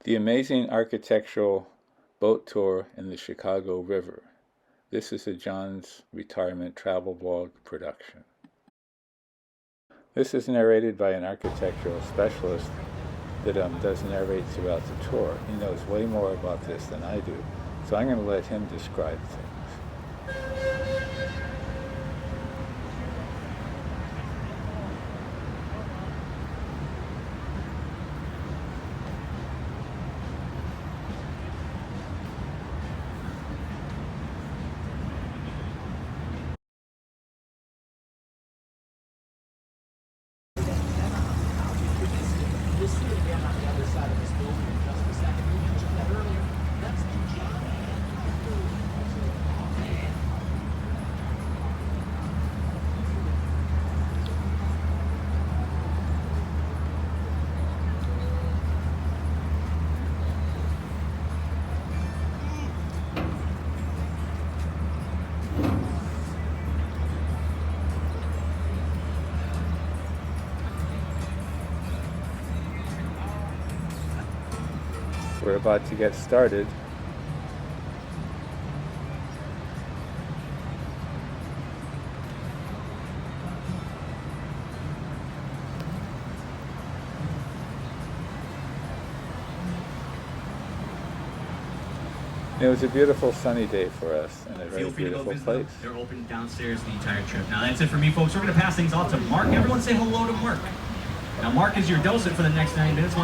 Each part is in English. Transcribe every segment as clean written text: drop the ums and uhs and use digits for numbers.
The amazing architectural boat tour in the Chicago River. This is a John's retirement travel vlog production. This is narrated by an architectural specialist that does narrate throughout the tour. He knows way more about this than I do, so I'm going to let him describe things. We're about to get started. It was a beautiful sunny day for us and a very beautiful place. They're open downstairs the entire trip. Now that's it for me, folks. We're going to pass things off to Mark. Everyone say hello to Mark. Now Mark is your docent for the next 90 minutes.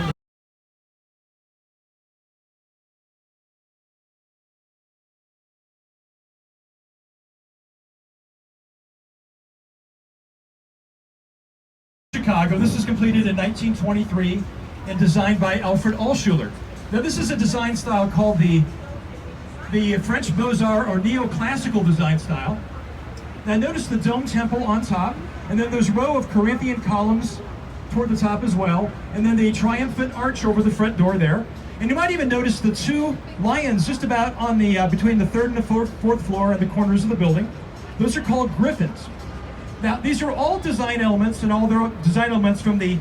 Chicago. This was completed in 1923 and designed by Alfred Altschuler. Now this is a design style called the French Beaux-Arts or neoclassical design style. Now notice the dome temple on top, and then there's a row of Corinthian columns toward the top as well, and then the triumphant arch over the front door there. And you might even notice the two lions just about on the between the third and the fourth floor and the corners of the building. Those are called griffins. Now, these are all design elements, and all their design elements from the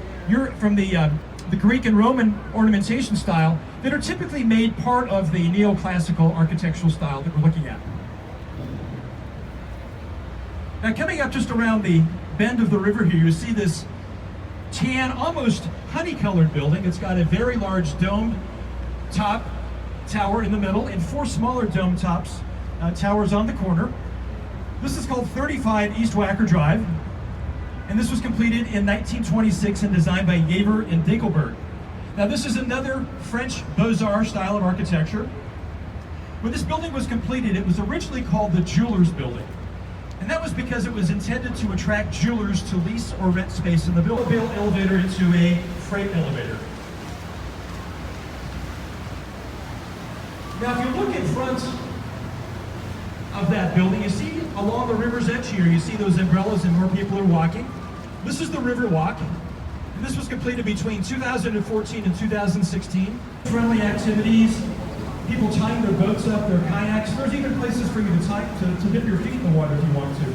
Greek and Roman ornamentation style that are typically made part of the neoclassical architectural style that we're looking at. Now, coming up just around the bend of the river here, you see this tan, almost honey-colored building. It's got a very large domed top tower in the middle and four smaller dome towers on the corner. This is called 35 East Wacker Drive, and this was completed in 1926 and designed by Jaeger and Dinkelberg. Now this is another French Beaux-Arts style of architecture. When this building was completed, it was originally called the Jewelers Building, and that was because it was intended to attract jewelers to lease or rent space in the building. Built elevator into a freight elevator. Now if you look in front of that building, you see along the river's edge here, you see those umbrellas and more people are walking. This is the River Walk, and this was completed between 2014 and 2016. Friendly activities, people tying their boats up, their kayaks. There's even places for you to dip your feet in the water if you want to.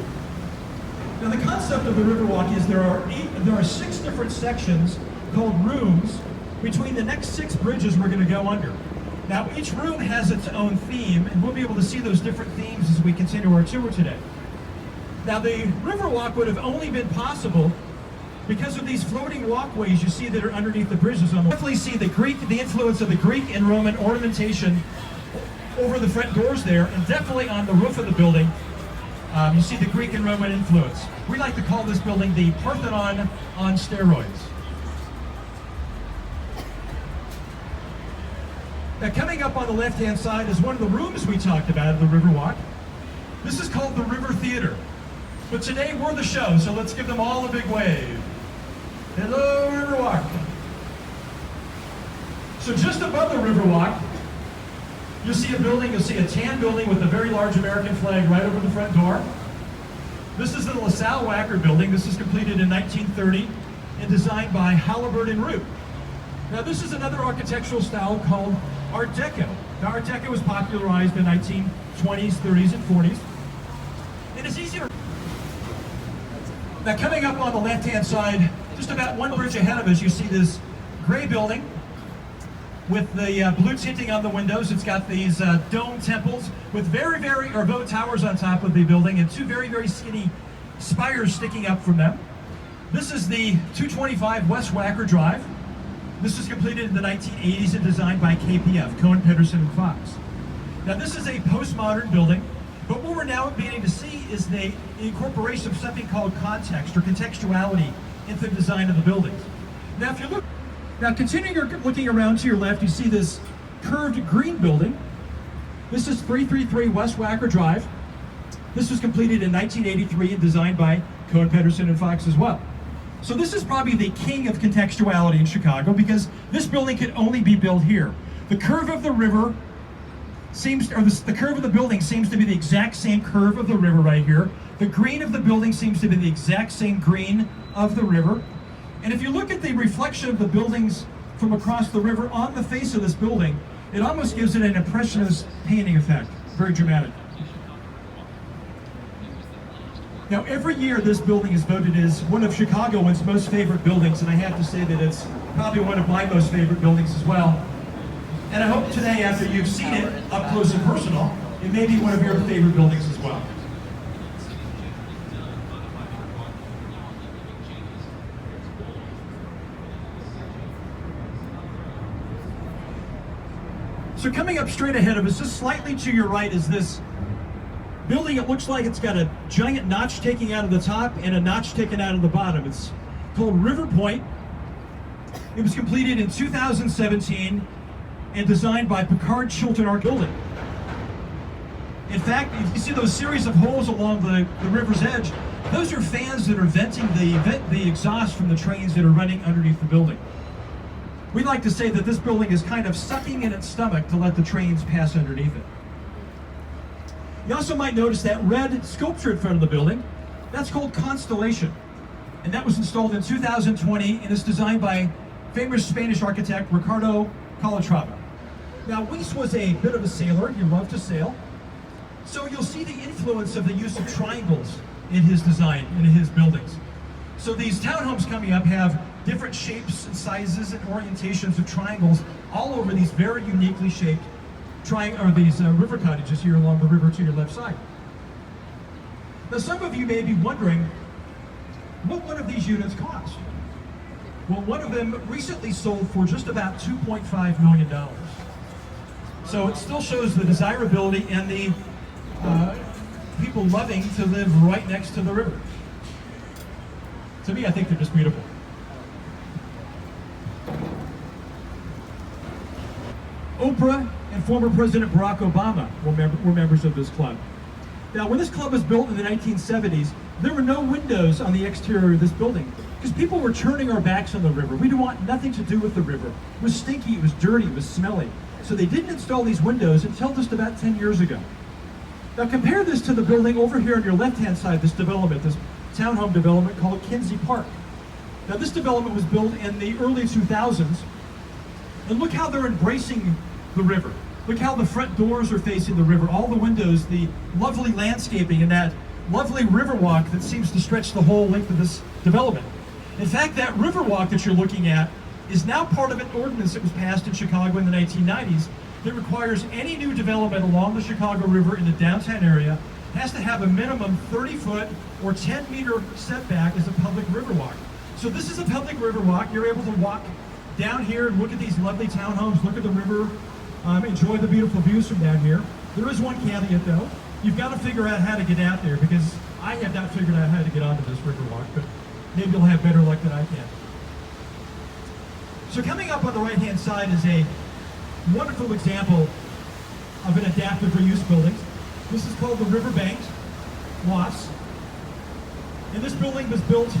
Now the concept of the River Walk is there are 6 different sections called rooms between the next 6 bridges we're going to go under. Now, each room has its own theme, and we'll be able to see those different themes as we continue our tour today. Now, the river walk would have only been possible because of these floating walkways you see that are underneath the bridges. You definitely see the influence of the Greek and Roman ornamentation over the front doors there, and definitely on the roof of the building, you see the Greek and Roman influence. We like to call this building the Parthenon on steroids. Now coming up on the left-hand side is one of the rooms we talked about at the Riverwalk. This is called the River Theater. But today we're the show, so let's give them all a big wave. Hello, Riverwalk. So just above the Riverwalk, you'll see a tan building with a very large American flag right over the front door. This is the LaSalle Wacker building. This was completed in 1930 and designed by Halliburton Root. Now this is another architectural style called Art Deco. Now Art Deco was popularized in 1920s, 30s, and 40s. And it's easier. Now coming up on the left-hand side, just about one bridge ahead of us, you see this gray building. with the blue tinting on the windows. It's got these dome temples with bow towers on top of the building and two very skinny spires sticking up from them. This is the 225 West Wacker Drive. This was completed in the 1980s and designed by KPF, Cohen, Pedersen, and Fox. Now this is a postmodern building, but what we're now beginning to see is the incorporation of something called context or contextuality into the design of the buildings. Now if you look, continuing looking around to your left, you see this curved green building. This is 333 West Wacker Drive. This was completed in 1983 and designed by Cohen, Pedersen, and Fox as well. So this is probably the king of contextuality in Chicago because this building could only be built here. The curve of the river the curve of the building seems to be the exact same curve of the river right here. The green of the building seems to be the exact same green of the river. And if you look at the reflection of the buildings from across the river on the face of this building, it almost gives it an impressionist painting effect. Very dramatic. Now every year this building is voted as one of Chicagoans' most favorite buildings, and I have to say that it's probably one of my most favorite buildings as well. And I hope today, after you've seen it up close and personal, it may be one of your favorite buildings as well. So coming up straight ahead of us, just slightly to your right, is this building. It looks like it's got a giant notch taking out of the top and a notch taken out of the bottom. It's called River Point. It was completed in 2017 and designed by Picard Chilton Art Building. In fact, if you see those series of holes along the river's edge, those are fans that are venting the exhaust from the trains that are running underneath the building. We like to say that this building is kind of sucking in its stomach to let the trains pass underneath it. You also might notice that red sculpture in front of the building. That's called Constellation. And that was installed in 2020 and is designed by famous Spanish architect Ricardo Calatrava. Now, Weiss was a bit of a sailor. He loved to sail. So you'll see the influence of the use of triangles in his design, in his buildings. So these townhomes coming up have different shapes and sizes and orientations of triangles all over these very uniquely shaped river cottages here along the river to your left side. Now some of you may be wondering what one of these units cost. Well, one of them recently sold for just about $2.5 million. So it still shows the desirability and the people loving to live right next to the river. To me, I think they're just beautiful. Oprah and former President Barack Obama were members of this club. Now, when this club was built in the 1970s, there were no windows on the exterior of this building because people were turning our backs on the river. We didn't want nothing to do with the river. It was stinky, it was dirty, it was smelly. So they didn't install these windows until just about 10 years ago. Now compare this to the building over here on your left-hand side, this development, this townhome development called Kinsey Park. Now this development was built in the early 2000s, and look how they're embracing the river. Look how the front doors are facing the river, all the windows, the lovely landscaping, and that lovely river walk that seems to stretch the whole length of this development. In fact, that river walk that you're looking at is now part of an ordinance that was passed in Chicago in the 1990s that requires any new development along the Chicago River in the downtown area has to have a minimum 30-foot or 10-meter setback as a public river walk. So this is a public river walk. You're able to walk down here and look at these lovely townhomes, look at the river, enjoy the beautiful views from down here. There is one caveat though. You've got to figure out how to get out there because I have not figured out how to get onto this river walk, but maybe you'll have better luck than I can. So coming up on the right-hand side is a wonderful example of an adaptive reuse building. This is called the Riverbank Lofts. And this building was built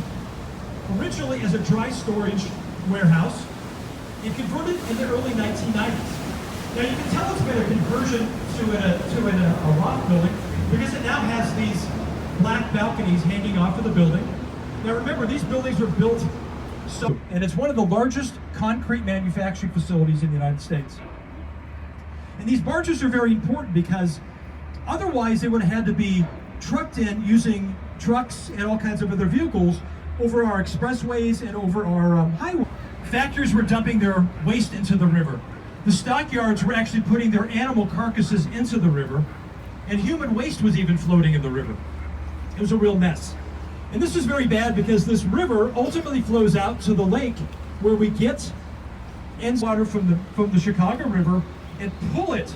originally as a dry storage warehouse and converted in the early 1990s. Now you can tell it's been a conversion to a loft building because it now has these black balconies hanging off of the building. Now remember, these buildings were built and it's one of the largest concrete manufacturing facilities in the United States. And these barges are very important because otherwise they would have had to be trucked in using trucks and all kinds of other vehicles over our expressways and over our highways. Factories were dumping their waste into the river. The stockyards were actually putting their animal carcasses into the river, and human waste was even floating in the river. It was a real mess. And this was very bad because this river ultimately flows out to the lake where we get water from the Chicago River and pull it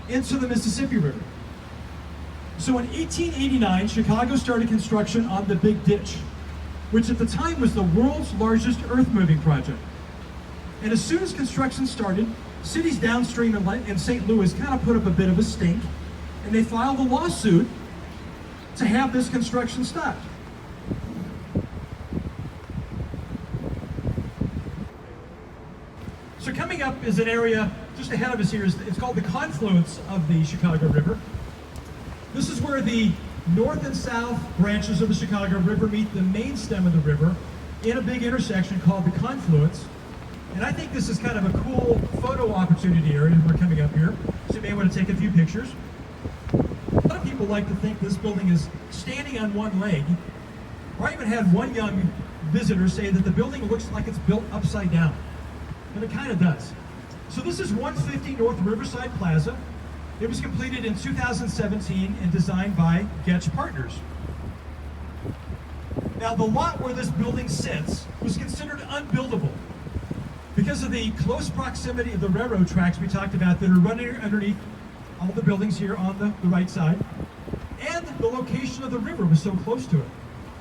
into the Mississippi River. So in 1889, Chicago started construction on the Big Ditch, which at the time was the world's largest earth-moving project. And as soon as construction started, cities downstream in St. Louis kind of put up a bit of a stink, and they filed a lawsuit to have this construction stopped. So coming up is an area just ahead of us here. It's called the confluence of the Chicago River. This is where the north and south branches of the Chicago River meet the main stem of the river in a big intersection called the confluence. And I think this is kind of a cool photo opportunity area as we're coming up here. So you may want to take a few pictures. A lot of people like to think this building is standing on one leg. Or I even had one young visitor say that the building looks like it's built upside down. And it kind of does. So this is 150 North Riverside Plaza. It was completed in 2017 and designed by Getch Partners. Now the lot where this building sits was considered unbuildable because of the close proximity of the railroad tracks we talked about that are running underneath all the buildings here on the right side, and the location of the river was so close to it.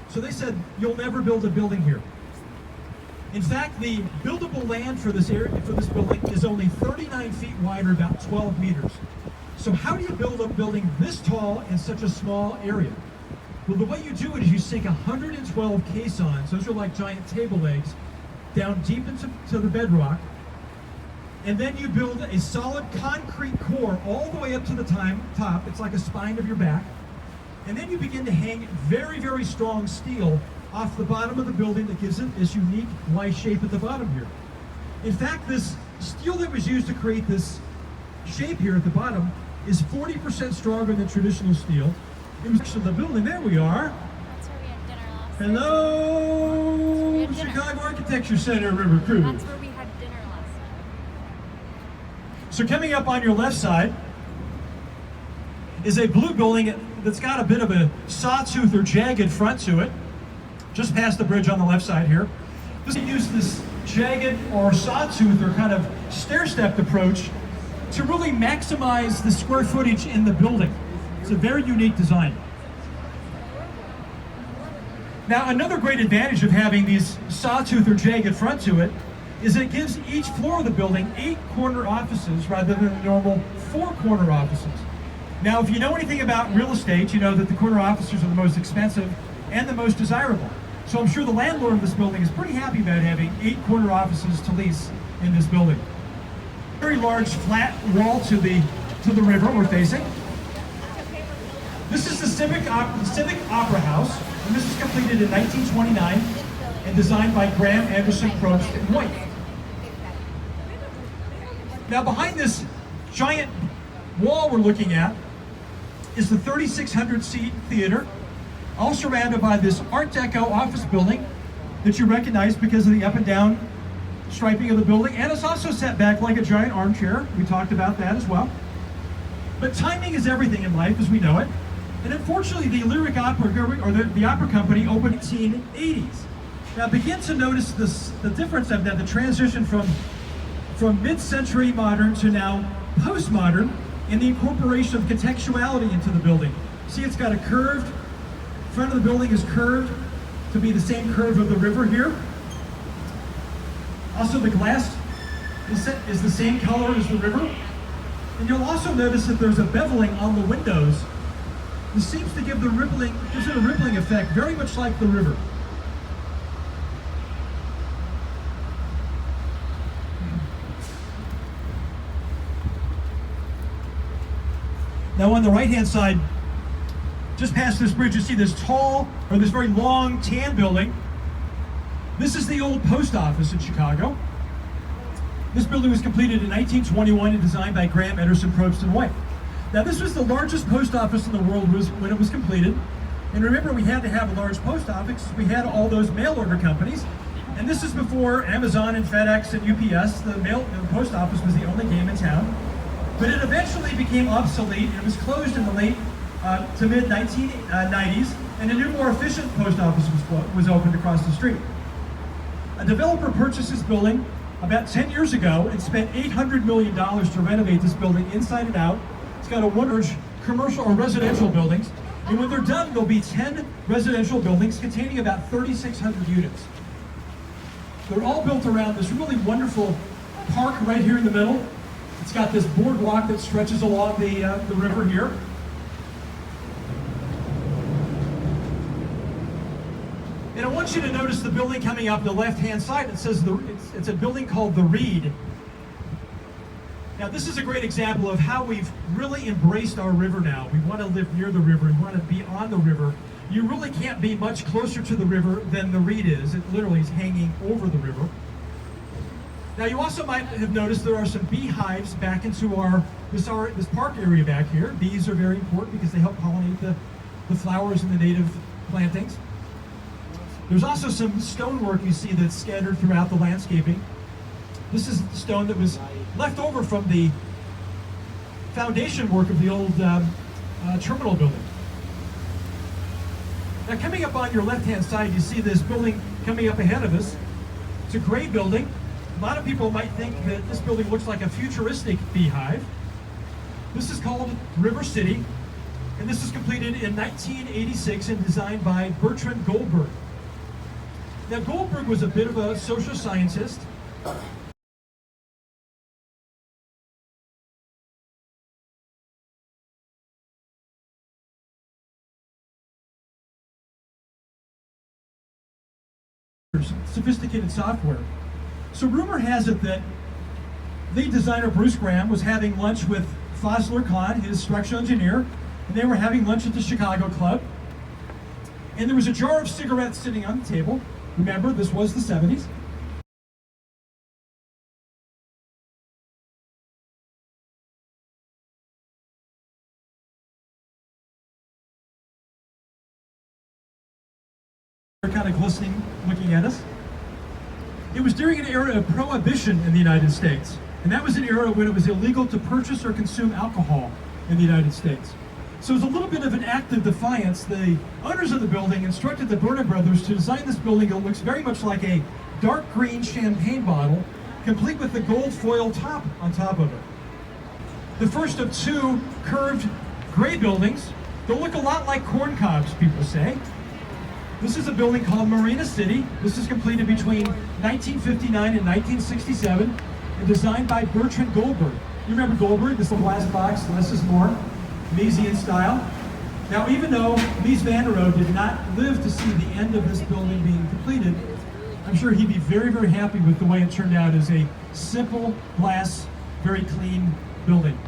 So they said, you'll never build a building here. In fact, the buildable land for this area, for this building, is only 39 feet wide, or about 12 meters. So how do you build a building this tall in such a small area? Well, the way you do it is you sink 112 caissons, those are like giant table legs, down deep into the bedrock, and then you build a solid concrete core all the way up to the top. It's like a spine of your back. And then you begin to hang very, very strong steel off the bottom of the building that gives it this unique Y shape at the bottom here. In fact, this steel that was used to create this shape here at the bottom is 40% stronger than traditional steel. It was actually the building. There we are. That's where we had dinner last night. Hello, We had dinner. Chicago Architecture Center, River Cruise. That's where we had dinner last night. So coming up on your left side is a blue building that's got a bit of a sawtooth or jagged front to it, just past the bridge on the left side here. This uses this jagged or sawtooth or kind of stair-stepped approach to really maximize the square footage in the building. It's a very unique design. Now, another great advantage of having these sawtooth or jagged front to it is it gives each floor of the building 8 corner offices rather than the normal 4 corner offices. Now, if you know anything about real estate, you know that the corner offices are the most expensive and the most desirable. So I'm sure the landlord of this building is pretty happy about having 8 corner offices to lease in this building. Very large flat wall to the river we're facing. This is the Civic Opera House, and this was completed in 1929 and designed by Graham, Anderson, Probst, and White. Now behind this giant wall we're looking at is the 3,600-seat theater, all surrounded by this Art Deco office building that you recognize because of the up and down striping of the building, and it's also set back like a giant armchair. We talked about that as well. But timing is everything in life as we know it, and unfortunately the Lyric Opera, or the opera company, opened in the 1980s. Now begin to notice the difference of that, the transition from mid-century modern to now postmodern, and the incorporation of contextuality into the building. See, it's got a curved, front of the building is curved to be the same curve of the river here. Also, the glass is the same color as the river. And you'll also notice that there's a beveling on the windows. This seems to give gives it a rippling effect, very much like the river. Now on the right-hand side, just past this bridge, you see this this very long tan building. This is the old post office in Chicago. This building was completed in 1921 and designed by Graham, Anderson, Probst, and White. Now this was the largest post office in the world when it was completed. And remember, we had to have a large post office. We had all those mail order companies. And this is before Amazon and FedEx and UPS. The post office was the only game in town. But it eventually became obsolete. It was closed in the late to mid 1990s, and a new, more efficient post office was opened across the street. A developer purchased this building about 10 years ago and spent $800 million to renovate this building inside and out. It's got a wonderful commercial or residential buildings, and when they're done, there'll be 10 residential buildings containing about 3,600 units. They're all built around this really wonderful park right here in the middle. It's got this boardwalk that stretches along the river here. And I want you to notice the building coming up the left-hand side. It says it's a building called The Reed. Now, this is a great example of how we've really embraced our river now. We want to live near the river. We want to be on the river. You really can't be much closer to the river than The Reed is. It literally is hanging over the river. Now, you also might have noticed there are some beehives back into this park area back here. Bees are very important because they help pollinate the flowers and the native plantings. There's also some stonework you see that's scattered throughout the landscaping. This is the stone that was left over from the foundation work of the old terminal building. Now, coming up on your left-hand side, you see this building coming up ahead of us. It's a gray building. A lot of people might think that this building looks like a futuristic beehive. This is called River City, and this was completed in 1986 and designed by Bertrand Goldberg. Now, Goldberg was a bit of a social scientist. Sophisticated software. So rumor has it that lead designer Bruce Graham was having lunch with Fazlur Khan, his structural engineer, and they were having lunch at the Chicago Club. And there was a jar of cigarettes sitting on the table. Remember, this was the 70s. They're kind of glistening, looking at us. It was during an era of prohibition in the United States. And that was an era when it was illegal to purchase or consume alcohol in the United States. So it was a little bit of an act of defiance. The owners of the building instructed the Burnham brothers to design this building that looks very much like a dark green champagne bottle, complete with the gold foil top on top of it. The first of two curved gray buildings. They'll look a lot like corn cobs, people say. This is a building called Marina City. This is completed between 1959 and 1967 and designed by Bertrand Goldberg. You remember Goldberg? This little glass box, less is more. Miesian style. Now, even though Mies van der Rohe did not live to see the end of this building being completed, I'm sure he'd be very, very happy with the way it turned out as a simple glass, very clean building.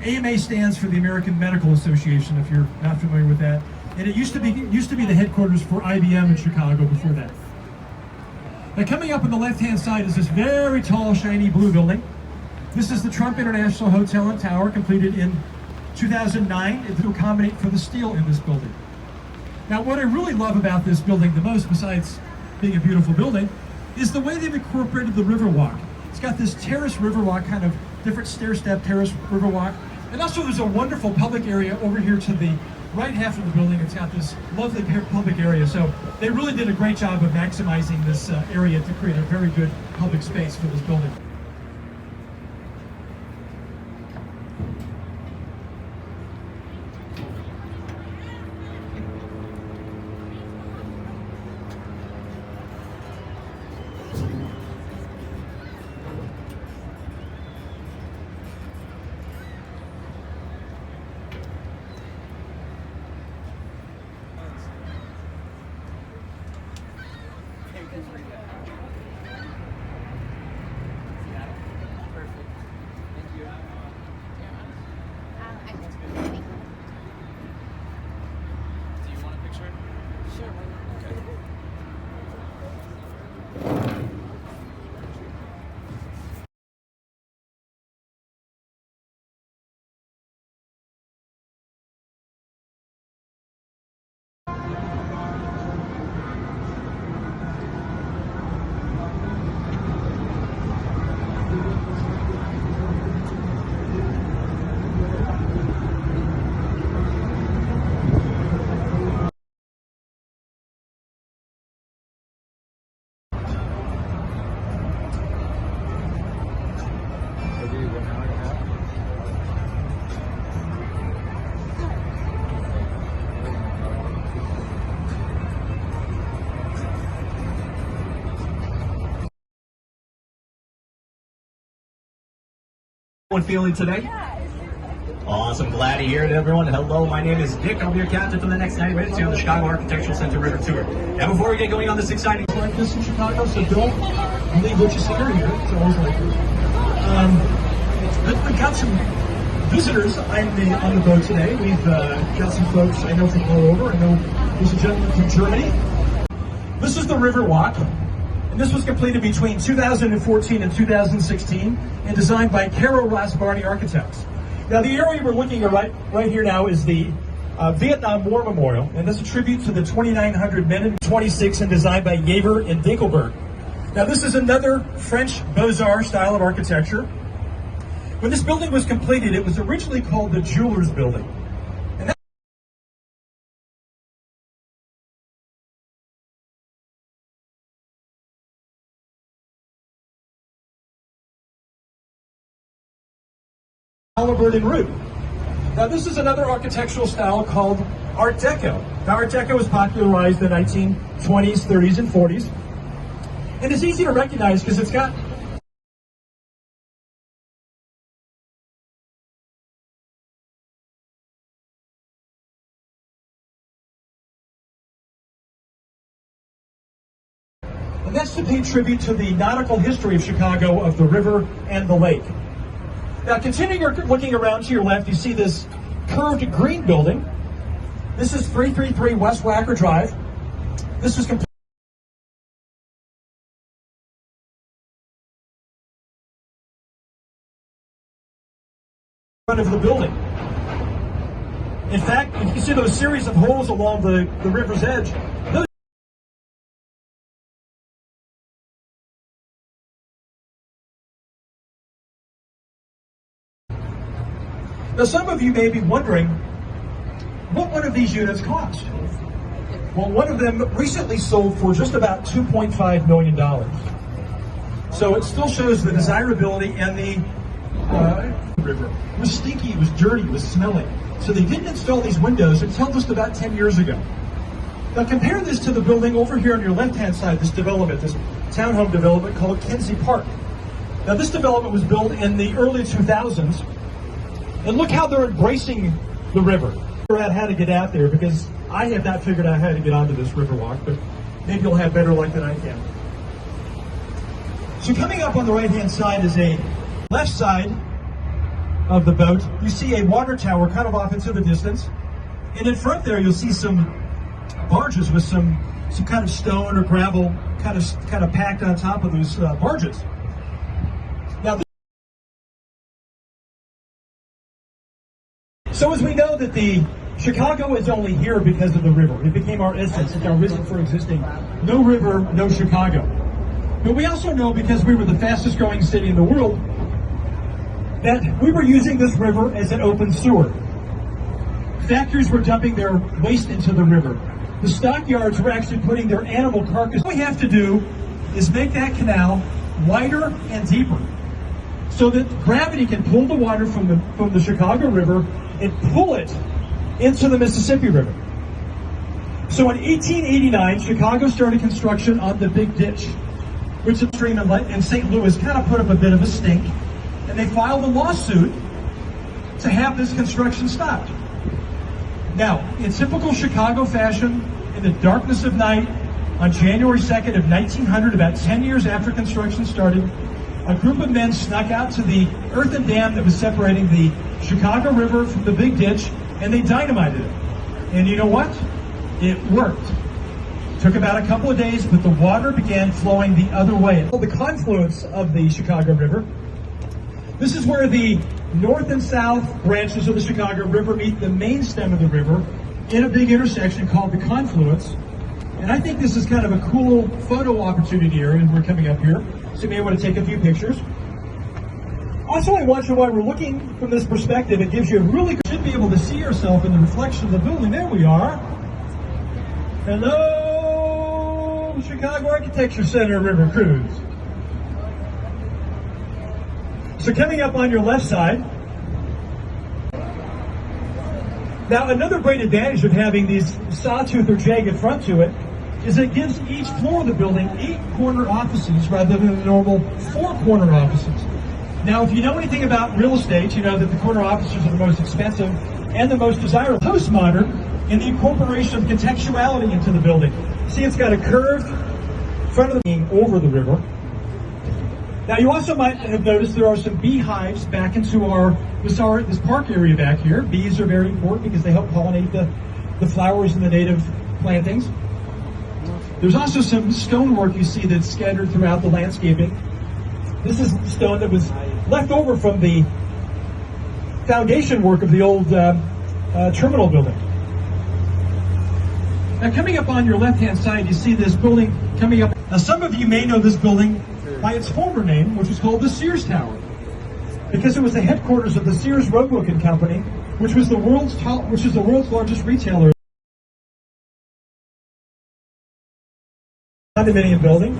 AMA stands for the American Medical Association, if you're not familiar with that. And it used to be the headquarters for IBM in Chicago before that. Now, coming up on the left-hand side is this very tall, shiny blue building. This is the Trump International Hotel and Tower, completed in 2009 to accommodate for the steel in this building. Now, what I really love about this building the most, besides being a beautiful building, is the way they've incorporated the Riverwalk. It's got this terrace Riverwalk, kind of different stair-step terrace Riverwalk. And also there's a wonderful public area over here to the right half of the building. It's got this lovely public area. So they really did a great job of maximizing this area to create a very good public space for this building. Feeling today? Awesome, glad to hear it, everyone. Hello, my name is Dick. I'll be your captain for the next 90 minutes here on the Chicago Architectural Center River Tour. Now, before we get going on this exciting like this in Chicago, so don't believe what you see or hear. It's always like this. But we've got some visitors on the boat today. We've got some folks I know from all over. I know there's a gentleman from Germany. This is the River Walk, and this was completed between 2014 and 2016 and designed by Caro Rosbarney Architects. Now, the area we're looking at right here now is the Vietnam War Memorial, and this is a tribute to the 2,900 men in 26 and designed by Jaeger and Dinkelberg. Now, this is another French Beaux-Arts style of architecture. When this building was completed, it was originally called the Jewelers Building. And Oliver and Root. Now, this is another architectural style called Art Deco. Now, Art Deco was popularized in the 1920s, 30s, and 40s. And it's easy to recognize because it's got and that's to pay tribute to the nautical history of Chicago, of the river and the lake. Now, continuing looking around to your left, you see this curved green building. This is 333 West Wacker Drive. This was completed in front of the building. In fact, if you see those series of holes along the river's edge, those Now, some of you may be wondering what one of these units cost. Well, one of them recently sold for just about $2.5 million. So it still shows the desirability and the river. It was stinky, it was dirty, it was smelly. So they didn't install these windows until just about 10 years ago. Now compare this to the building over here on your left-hand side, this development, this townhome development called Kinsey Park. Now this development was built in the early 2000s. And look how they're embracing the river. Figure out how to get out there, because I have not figured out how to get onto this river walk, but maybe you'll have better luck than I can. So coming up on the right-hand side is a left side of the boat. You see a water tower kind of off into the distance. And in front there, you'll see some barges with some kind of stone or gravel kind of packed on top of those barges. Now, so as we know that the Chicago is only here because of the river. It became our essence. It's our reason for existing. No river, no Chicago. But we also know, because we were the fastest growing city in the world, that we were using this river as an open sewer. Factories were dumping their waste into the river. The stockyards were actually putting their animal carcasses. What we have to do is make that canal wider and deeper, so that gravity can pull the water from the Chicago River and pull it into the Mississippi River. So in 1889, Chicago started construction on the Big Ditch, which the stream in St. Louis kind of put up a bit of a stink, and they filed a lawsuit to have this construction stopped. Now, in typical Chicago fashion, in the darkness of night, on January 2nd of 1900, about 10 years after construction started, a group of men snuck out to the earthen dam that was separating the Chicago River from the Big Ditch, and they dynamited it. And you know what? It worked. Took about a couple of days, but the water began flowing the other way. The confluence of the Chicago River. This is where the north and south branches of the Chicago River meet the main stem of the river in a big intersection called the confluence. And I think this is kind of a cool photo opportunity here, and we're coming up here, so you may want to take a few pictures. Also, I want you, while we're looking from this perspective, it gives you a really good, should be able to see yourself in the reflection of the building. There we are. Hello, Chicago Architecture Center, River Cruise. So coming up on your left side, now another great advantage of having these sawtooth or jagged front to it is it gives each floor of the building 8 corner offices rather than the normal 4 corner offices. Now, if you know anything about real estate, you know that the corner offices are the most expensive and the most desirable. Postmodern in the incorporation of contextuality into the building. See, it's got a curved front of the being over the river. Now, you also might have noticed there are some beehives back into this park area back here. Bees are very important because they help pollinate the flowers and the native plantings. There's also some stonework you see that's scattered throughout the landscaping. This is stone that was left over from the foundation work of the old terminal building. Now, coming up on your left-hand side, you see this building coming up. Now, some of you may know this building by its former name, which was called the Sears Tower, because it was the headquarters of the Sears Roebuck and Company, which is the world's largest retailer. Condominium building,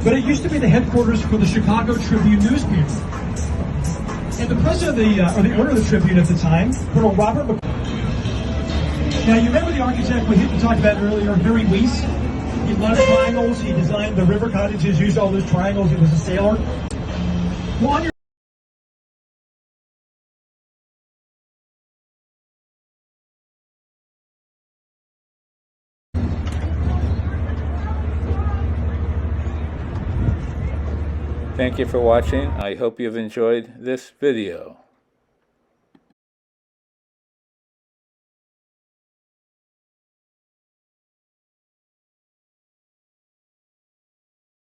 but it used to be the headquarters for the Chicago Tribune newspaper. And the president or the owner of the Tribune at the time, Colonel Robert Now, you remember the architect we talked about earlier, Harry Weiss? He loved triangles. He designed the river cottages, used all those triangles. He was a sailor. Well, on your Thank you for watching. I hope you've enjoyed this video.